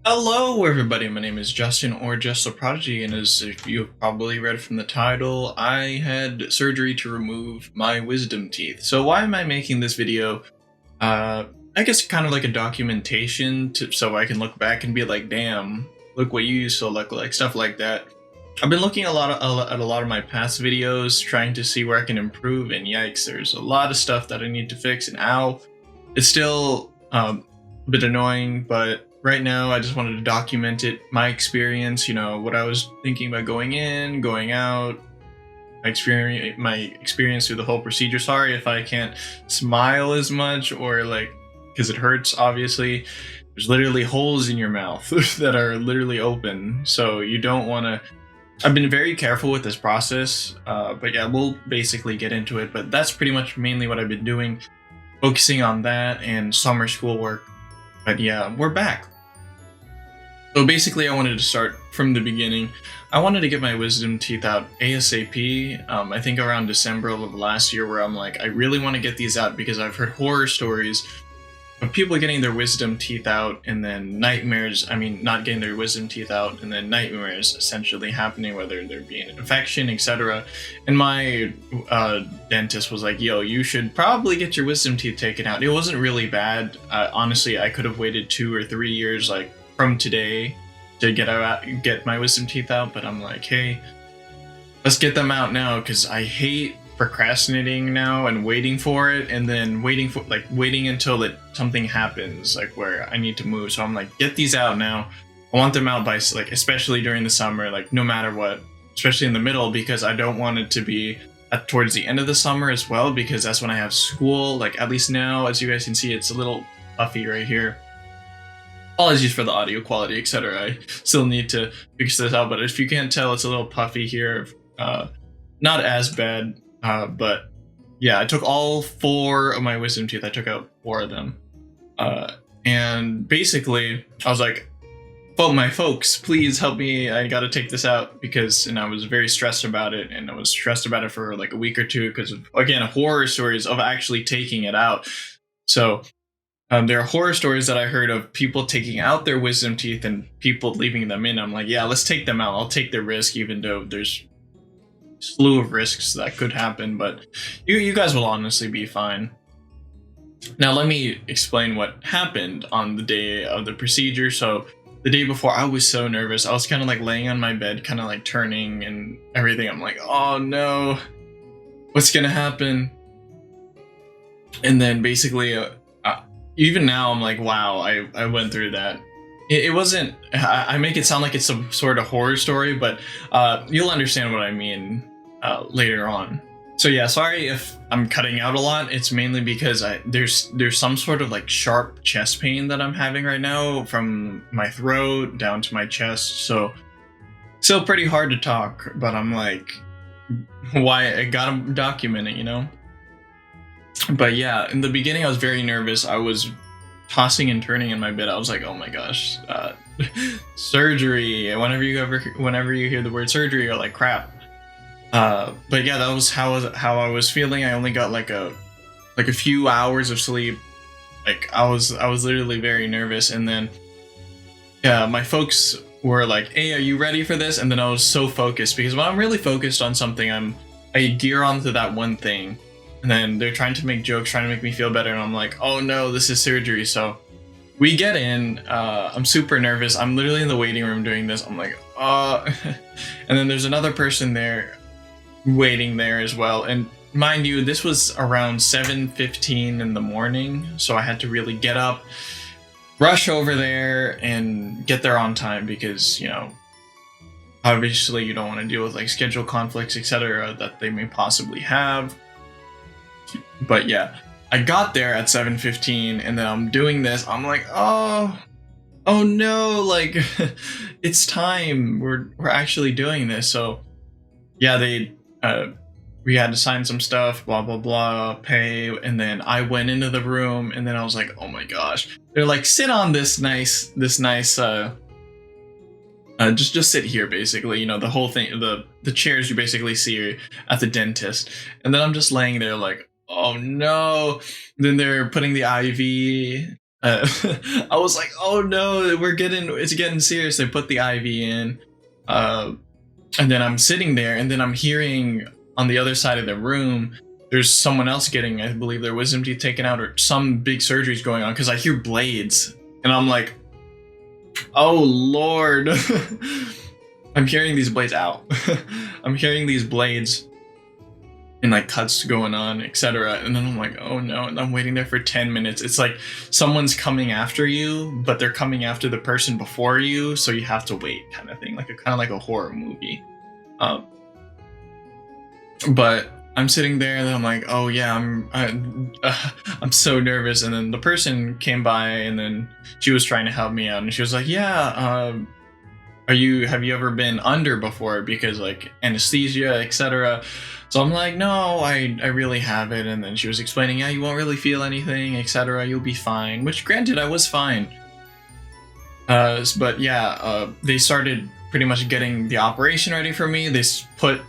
Hello, everybody. My name is Justin, or Just the Prodigy, and as if you've probably read from the title, I had surgery to remove my wisdom teeth. So why am I making this video? I guess kind of like a documentation, so I can look back and be like, "Damn, look what you used to look like," stuff like that. I've been looking at a lot of my past videos, trying to see where I can improve, and yikes, there's a lot of stuff that I need to fix. And ow, it's still a bit annoying, but right now I just wanted to document it, my experience, what I was thinking about going in, going out, my experience through the whole procedure. Sorry if I can't smile as much, or like, because it hurts, obviously. There's literally holes in your mouth that are literally open, so you don't want to. I've been very careful with this process, but yeah, we'll basically get into it. But that's pretty much mainly what I've been doing, focusing on that and summer schoolwork. But yeah, we're back. So basically, I wanted to start from the beginning. I wanted to get my wisdom teeth out ASAP. I think around December of last year, where I'm like, I really want to get these out because I've heard horror stories of people getting their wisdom teeth out and then nightmares. I mean, not getting their wisdom teeth out and then nightmares essentially happening, whether there be an infection, etc. And my dentist was like, yo, you should probably get your wisdom teeth taken out. It wasn't really bad. Honestly, I could have waited 2 or 3 years, like from today, to get my wisdom teeth out. But I'm like, hey, let's get them out now, because I hate procrastinating now and waiting for it, and then waiting until something happens, like where I need to move. So I'm like, get these out now. I want them out by, like, especially during the summer, like no matter what, especially in the middle, because I don't want it to be towards the end of the summer as well, because that's when I have school. Like, at least now, as you guys can see, it's a little puffy right here. Apologies for the audio quality, etc. I still need to fix this out, but if you can't tell, it's a little puffy here. Not as bad. But yeah, I took all 4 of my wisdom teeth. I took out 4 of them. And basically, I was like, my folks, please help me. I got to take this out, and I was very stressed about it. And I was stressed about it for like a week or two because, again, horror stories of actually taking it out. So there are horror stories that I heard of people taking out their wisdom teeth and people leaving them in. I'm like, yeah, let's take them out. I'll take the risk, even though there's slew of risks that could happen, but you guys will honestly be fine. Now let me explain what happened on the day of the procedure. So the day before, I was so nervous. I was kind of like laying on my bed, kind of like turning and everything. I'm like, oh no, what's gonna happen? And then basically, even now I'm like, wow, I went through that. It wasn't, I make it sound like it's some sort of horror story, but you'll understand what I mean later on. So yeah, sorry if I'm cutting out a lot. It's mainly because there's some sort of like sharp chest pain that I'm having right now, from my throat down to my chest. So still pretty hard to talk, but I'm like, why I gotta document it. But yeah, in the beginning I was very nervous. I was tossing and turning in my bed. I was like, oh my gosh, surgery. Whenever you hear the word surgery, you're like, crap. But yeah, that was how I was feeling. I only got like a few hours of sleep. Like I was literally very nervous. And then yeah, my folks were like, hey, are you ready for this? And then I was so focused, because when I'm really focused on something, I gear onto that one thing. And then they're trying to make jokes, trying to make me feel better, and I'm like, oh no, this is surgery. So we get in. I'm super nervous. I'm literally in the waiting room doing this. I'm like, and then there's another person there waiting there as well. And mind you, this was around 7:15 in the morning, so I had to really get up, rush over there, and get there on time, because obviously you don't want to deal with like schedule conflicts, etc. that they may possibly have. But yeah, I got there at 7:15, and then I'm doing this. I'm like, oh no, like it's time. We're actually doing this. So yeah, we had to sign some stuff, blah blah blah, pay, and then I went into the room, and then I was like, oh my gosh. They're like, sit on this nice just sit here, basically, the whole thing, the chairs you basically see at the dentist. And then I'm just laying there like, oh no. Then they're putting the IV uh, I was like, oh no, it's getting serious. They put the IV in, uh, and then I'm sitting there, and then I'm hearing on the other side of the room, there's someone else getting, I believe, their wisdom teeth taken out, or some big surgery's going on, because I hear blades, and I'm like, oh lord. I'm hearing these blades out. I'm hearing these blades and like cuts going on, etc. And then I'm like, oh no. And I'm waiting there for 10 minutes. It's like someone's coming after you, but they're coming after the person before you, so you have to wait, kind of thing. Like kind of like a horror movie. But I'm sitting there and I'm like, oh yeah, I'm so nervous. And then the person came by, and then she was trying to help me out, and she was like, yeah, have you ever been under before, because like anesthesia, etc. So I'm like, no, I really haven't. And then she was explaining, yeah, you won't really feel anything, etc. You'll be fine, which granted I was fine. But yeah, they started pretty much getting the operation ready for me. They put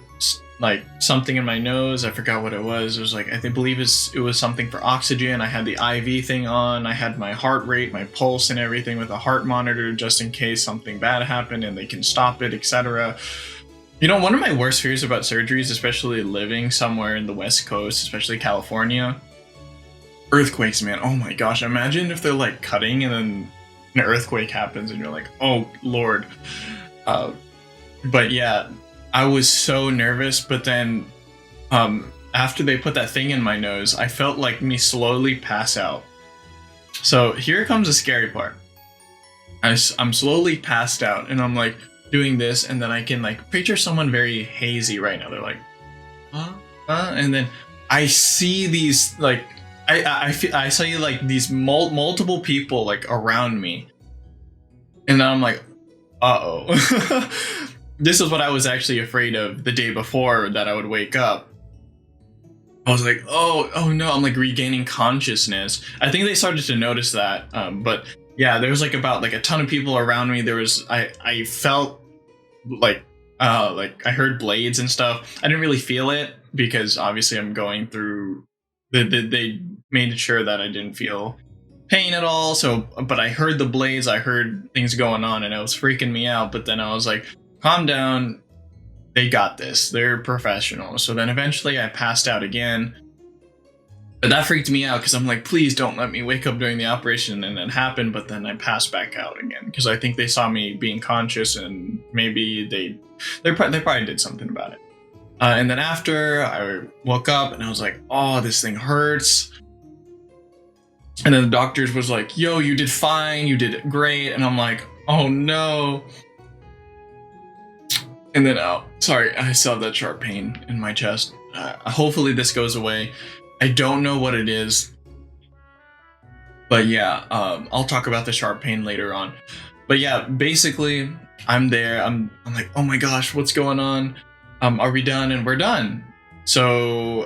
like something in my nose. I forgot what it was. It was like, I believe it was something for oxygen. I had the IV thing on. I had my heart rate, my pulse, and everything with a heart monitor, just in case something bad happened and they can stop it, etc. You know, one of my worst fears about surgeries, especially living somewhere in the West Coast, especially California, earthquakes, man. Oh my gosh, imagine if they're like cutting and then an earthquake happens and you're like, oh lord. But yeah, I was so nervous. But then after they put that thing in my nose, I felt like me slowly pass out. So here comes the scary part. I'm slowly passed out, and I'm like doing this, and then I can like picture someone very hazy right now. They're like, and then I see these like I saw you like these multiple people like around me, and I'm like, uh-oh. This is what I was actually afraid of the day before, that I would wake up. I was like, oh no, I'm like regaining consciousness. I think they started to notice that, but yeah, there was like about like a ton of people around me. There was I felt like I heard blades and stuff. I didn't really feel it because obviously I'm going through they made sure that I didn't feel pain at all. So, but I heard the blades, I heard things going on, and it was freaking me out. But then I was like, calm down. They got this. They're professionals. So then eventually I passed out again. But that freaked me out because I'm like, please don't let me wake up during the operation. And it happened, but then I passed back out again because I think they saw me being conscious, and maybe they probably did something about it. And then after I woke up and I was like, oh, this thing hurts. And then the doctors was like, yo, you did fine. You did great. And I'm like, oh no. And then, oh, sorry, I still have that sharp pain in my chest. Hopefully this goes away. I don't know what it is. But yeah, I'll talk about the sharp pain later on. But yeah, basically, I'm there. I'm like, oh my gosh, what's going on? Are we done? And we're done. So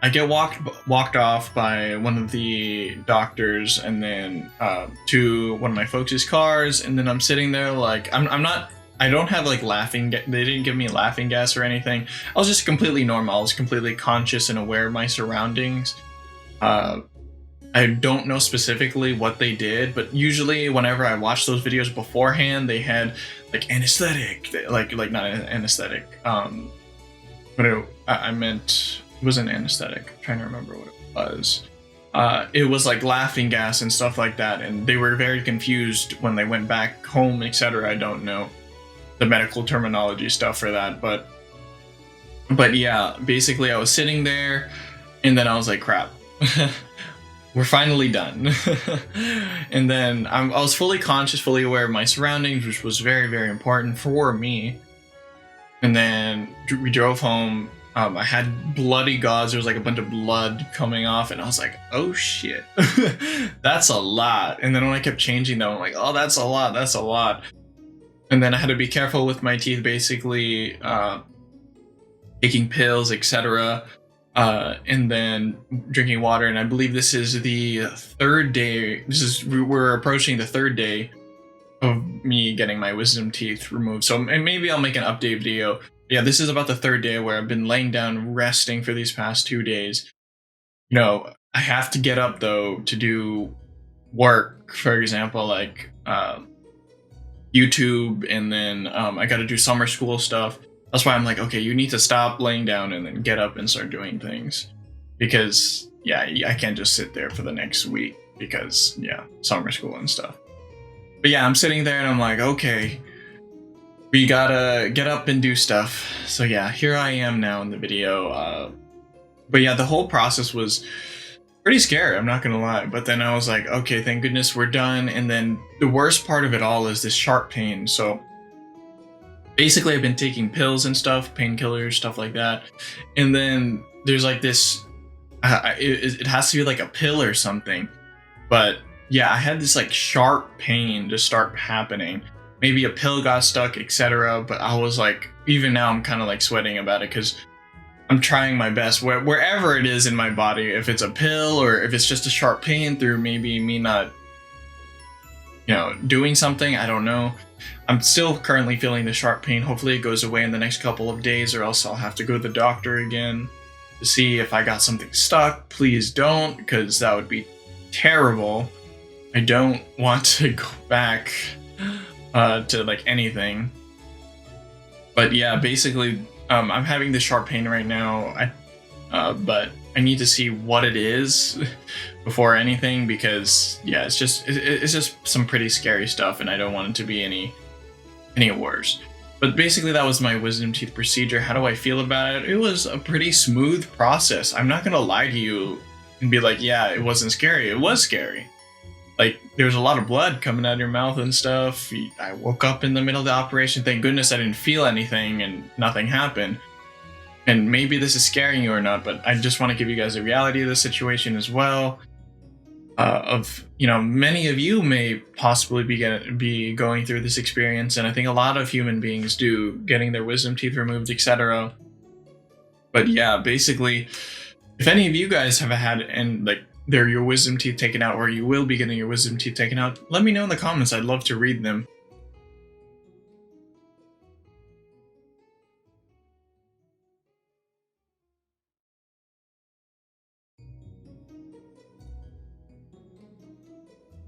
I get walked off by one of the doctors, and then to one of my folks' cars. And then I'm sitting there like, I don't have like laughing. They didn't give me laughing gas or anything. I was just completely normal. I was completely conscious and aware of my surroundings. I don't know specifically what they did, but usually whenever I watch those videos beforehand, they had like anesthetic, like not anesthetic. But I meant it wasn't anesthetic. I'm trying to remember what it was. It was like laughing gas and stuff like that, and they were very confused when they went back home, etc. I don't know the medical terminology stuff for that, but yeah, basically I was sitting there, and then I was like, crap. We're finally done. And then I was fully conscious, fully aware of my surroundings, which was very, very important for me. And then we drove home. I had bloody gauze. There was like a bunch of blood coming off, and I was like, oh shit. That's a lot. And then when I kept changing them, I'm like, oh, that's a lot. And then I had to be careful with my teeth, basically taking pills, etc. And then drinking water. And I believe this is the third day. We're approaching the third day of me getting my wisdom teeth removed. So maybe I'll make an update video. Yeah, this is about the third day where I've been laying down resting for these past 2 days. You know, I have to get up though to do work, for example, like YouTube, and then I got to do summer school stuff. That's why I'm like, okay, you need to stop laying down and then get up and start doing things, because yeah, I can't just sit there for the next week because yeah, summer school and stuff. But yeah, I'm sitting there and I'm like, okay, we gotta get up and do stuff. So yeah, here I am now in the video. But yeah, the whole process was pretty scary, I'm not gonna lie. But then I was like, okay, thank goodness we're done. And then the worst part of it all is this sharp pain. So basically I've been taking pills and stuff, painkillers, stuff like that. And then there's like this, it has to be like a pill or something. But yeah, I had this like sharp pain just start happening. Maybe a pill got stuck, etc. But I was like, even now I'm kind of like sweating about it, because I'm trying my best wherever it is in my body, if it's a pill or if it's just a sharp pain through maybe me not, doing something, I don't know. I'm still currently feeling the sharp pain. Hopefully it goes away in the next couple of days, or else I'll have to go to the doctor again to see if I got something stuck. Please don't, because that would be terrible. I don't want to go back to like anything. But yeah, basically I'm having the sharp pain right now. But I need to see what it is before anything, because yeah, it's just some pretty scary stuff, and I don't want it to be any worse. But basically that was my wisdom teeth procedure. How do I feel about it? It was a pretty smooth process. I'm not gonna lie to you and be like, yeah, it wasn't scary. It was scary. Like, there was a lot of blood coming out of your mouth and stuff. I woke up in the middle of the operation. Thank goodness I didn't feel anything and nothing happened. And maybe this is scaring you or not, but I just want to give you guys a reality of the situation as well. Many of you may possibly be going through this experience, and I think a lot of human beings do, getting their wisdom teeth removed, etc. But yeah, basically, if any of you guys have had your wisdom teeth taken out, or you will be getting your wisdom teeth taken out, let me know in the comments. I'd love to read them.